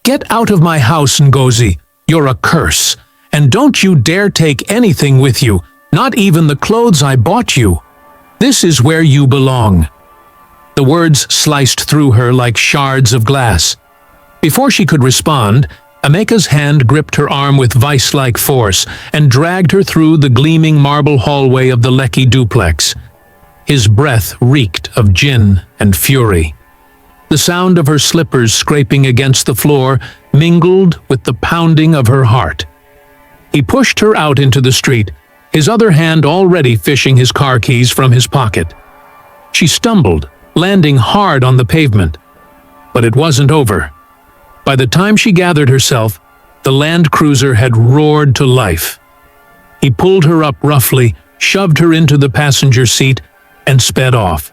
"Get out of my house, Ngozi. You're a curse. And don't you dare take anything with you, not even the clothes I bought you. This is where you belong." The words sliced through her like shards of glass. Before she could respond, Emeka's hand gripped her arm with vice-like force and dragged her through the gleaming marble hallway of the Lekki duplex. His breath reeked of gin and fury. The sound of her slippers scraping against the floor mingled with the pounding of her heart. He pushed her out into the street, his other hand already fishing his car keys from his pocket. She stumbled, landing hard on the pavement. But it wasn't over. By the time she gathered herself, the Land Cruiser had roared to life. He pulled her up roughly, shoved her into the passenger seat, and sped off.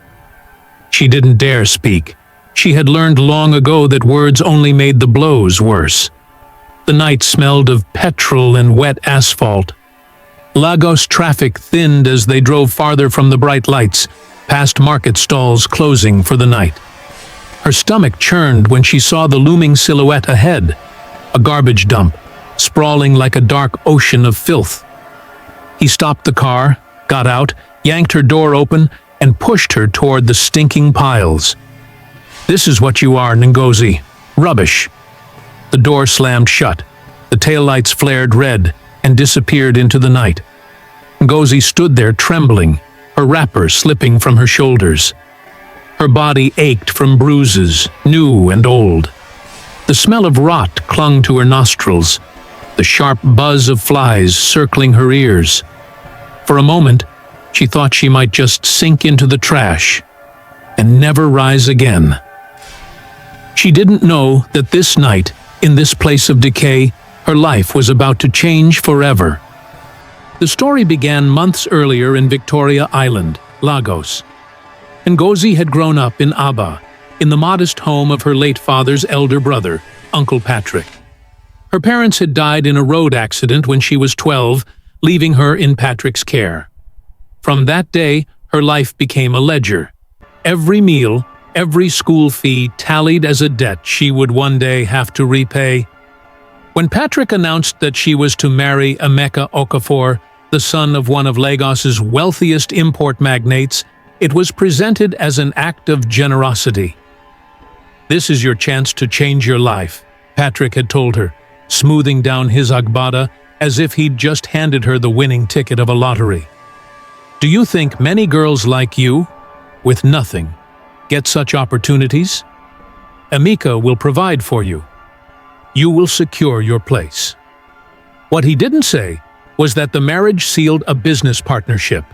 She didn't dare speak. She had learned long ago that words only made the blows worse. The night smelled of petrol and wet asphalt. Lagos traffic thinned as they drove farther from the bright lights, past market stalls closing for the night. Her stomach churned when she saw the looming silhouette ahead, a garbage dump, sprawling like a dark ocean of filth. He stopped the car, got out, yanked her door open, and pushed her toward the stinking piles. "This is what you are, Ngozi. Rubbish." The door slammed shut. The taillights flared red and disappeared into the night. Ngozi stood there trembling, her wrapper slipping from her shoulders. Her body ached from bruises, new and old. The smell of rot clung to her nostrils, the sharp buzz of flies circling her ears. For a moment, she thought she might just sink into the trash and never rise again. She didn't know that this night, in this place of decay, her life was about to change forever. The story began months earlier in Victoria Island, Lagos. Ngozi had grown up in Aba, in the modest home of her late father's elder brother, Uncle Patrick. Her parents had died in a road accident when she was 12, leaving her in Patrick's care. From that day, her life became a ledger. Every meal, every school fee tallied as a debt she would one day have to repay. When Patrick announced that she was to marry Emeka Okafor, the son of one of Lagos's wealthiest import magnates, it was presented as an act of generosity. "This is your chance to change your life," Patrick had told her, smoothing down his agbada as if he'd just handed her the winning ticket of a lottery. "Do you think many girls like you, with nothing, get such opportunities? Emeka will provide for you. You will secure your place." What he didn't say was that the marriage sealed a business partnership.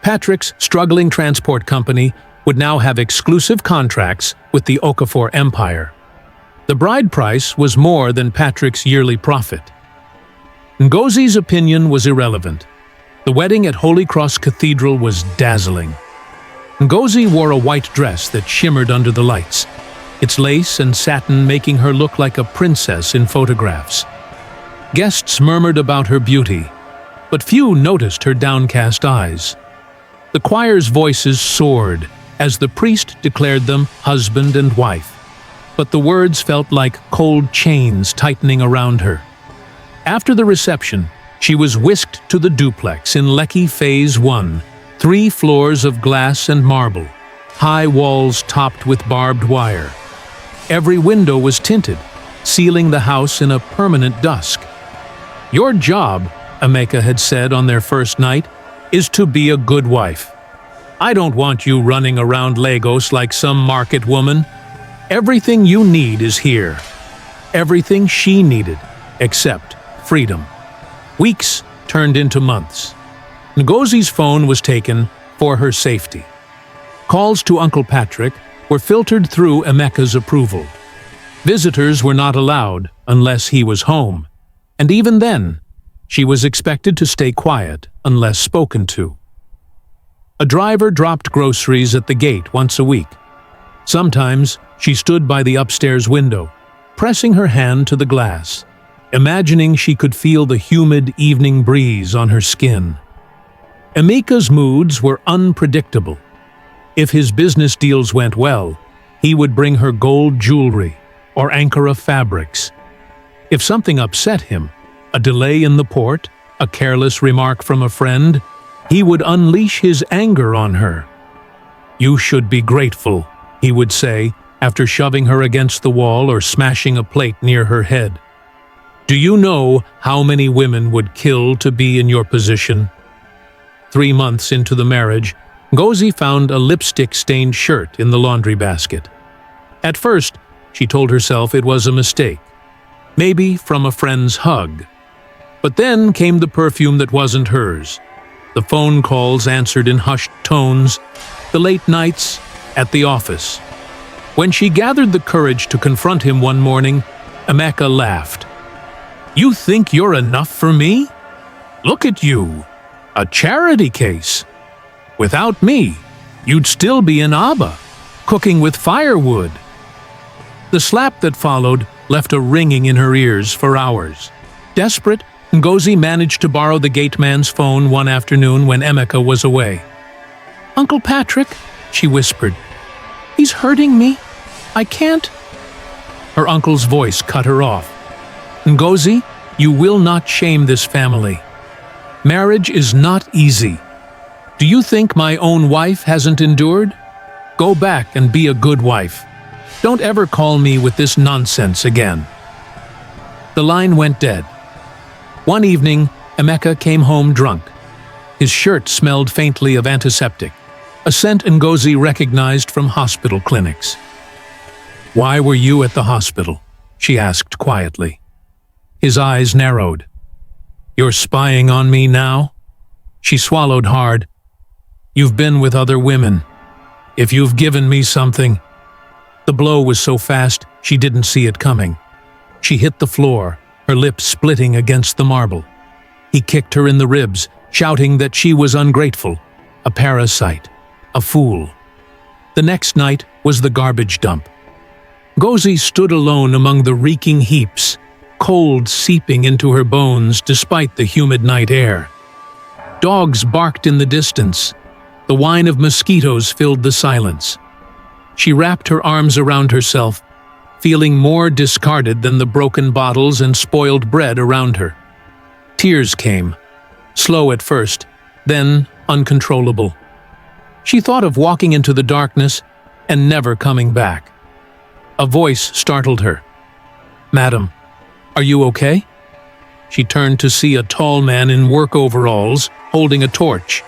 Patrick's struggling transport company would now have exclusive contracts with the Okafor Empire. The bride price was more than Patrick's yearly profit. Ngozi's opinion was irrelevant. The wedding at Holy Cross Cathedral was dazzling. Ngozi wore a white dress that shimmered under the lights, its lace and satin making her look like a princess in photographs. Guests murmured about her beauty, but few noticed her downcast eyes. The choir's voices soared as the priest declared them husband and wife, but the words felt like cold chains tightening around her. After the reception, she was whisked to the duplex in Lekki Phase 1, 3 floors of glass and marble, high walls topped with barbed wire. Every window was tinted, sealing the house in a permanent dusk. "Your job," Emeka had said on their first night, "is to be a good wife. I don't want you running around Lagos like some market woman. Everything you need is here." Everything she needed, except freedom. Weeks turned into months. Ngozi's phone was taken for her safety. Calls to Uncle Patrick were filtered through Emeka's approval. Visitors were not allowed unless he was home, and even then, she was expected to stay quiet unless spoken to. A driver dropped groceries at the gate once a week. Sometimes she stood by the upstairs window, pressing her hand to the glass, imagining she could feel the humid evening breeze on her skin. Emeka's moods were unpredictable. If his business deals went well, he would bring her gold jewelry, or Ankara fabrics. If something upset him, a delay in the port, a careless remark from a friend, he would unleash his anger on her. "You should be grateful," he would say, after shoving her against the wall or smashing a plate near her head. "Do you know how many women would kill to be in your position?" 3 months into the marriage, Ngozi found a lipstick-stained shirt in the laundry basket. At first, she told herself it was a mistake, maybe from a friend's hug. But then came the perfume that wasn't hers, the phone calls answered in hushed tones, the late nights at the office. When she gathered the courage to confront him one morning, Emeka laughed. "You think you're enough for me? Look at you, a charity case. Without me, you'd still be in Abba, cooking with firewood." The slap that followed left a ringing in her ears for hours. Desperate, Ngozi managed to borrow the gateman's phone one afternoon when Emeka was away. "Uncle Patrick," she whispered, "he's hurting me. I can't." Her uncle's voice cut her off. "Ngozi, you will not shame this family. Marriage is not easy. Do you think my own wife hasn't endured? Go back and be a good wife. Don't ever call me with this nonsense again." The line went dead. One evening, Emeka came home drunk. His shirt smelled faintly of antiseptic, a scent Ngozi recognized from hospital clinics. "Why were you at the hospital?" she asked quietly. His eyes narrowed. "You're spying on me now?" She swallowed hard. "You've been with other women. If you've given me something—" The blow was so fast she didn't see it coming. She hit the floor, her lips splitting against the marble. He kicked her in the ribs, shouting that she was ungrateful, a parasite, a fool. The next night was the garbage dump. Ngozi stood alone among the reeking heaps, cold seeping into her bones despite the humid night air. Dogs barked in the distance. The whine of mosquitoes filled the silence. She wrapped her arms around herself, feeling more discarded than the broken bottles and spoiled bread around her. Tears came, slow at first, then uncontrollable. She thought of walking into the darkness and never coming back. A voice startled her. "Madam, are you okay?" She turned to see a tall man in work overalls holding a torch.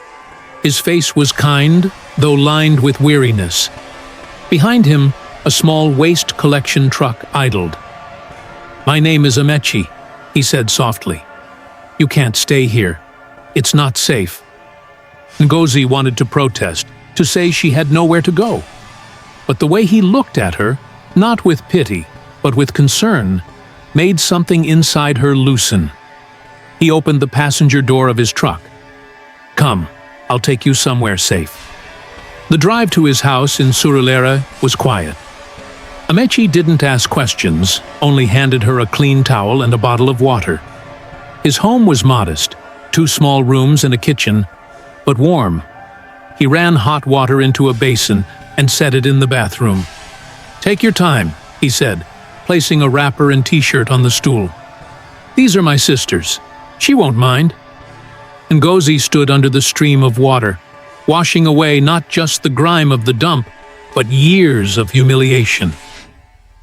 His face was kind, though lined with weariness. Behind him, a small waste collection truck idled. "My name is Amechi," he said softly. "You can't stay here. It's not safe." Ngozi wanted to protest, to say she had nowhere to go. But the way he looked at her, not with pity, but with concern, made something inside her loosen. He opened the passenger door of his truck. "Come, I'll take you somewhere safe." The drive to his house in Surulere was quiet. Amechi didn't ask questions, only handed her a clean towel and a bottle of water. His home was modest, 2 small rooms and a kitchen, but warm. He ran hot water into a basin and set it in the bathroom. "Take your time," he said, placing a wrapper and t-shirt on the stool. "These are my sisters. She won't mind." Ngozi stood under the stream of water, washing away not just the grime of the dump, but years of humiliation.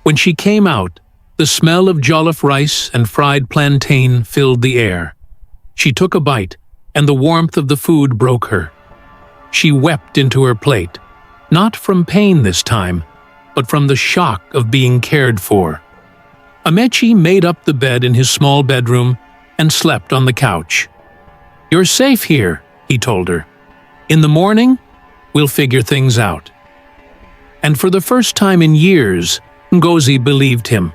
When she came out, the smell of jollof rice and fried plantain filled the air. She took a bite, and the warmth of the food broke her. She wept into her plate, not from pain this time, but from the shock of being cared for. Amechi made up the bed in his small bedroom and slept on the couch. "You're safe here," he told her. "In the morning, we'll figure things out." And for the first time in years, Ngozi believed him.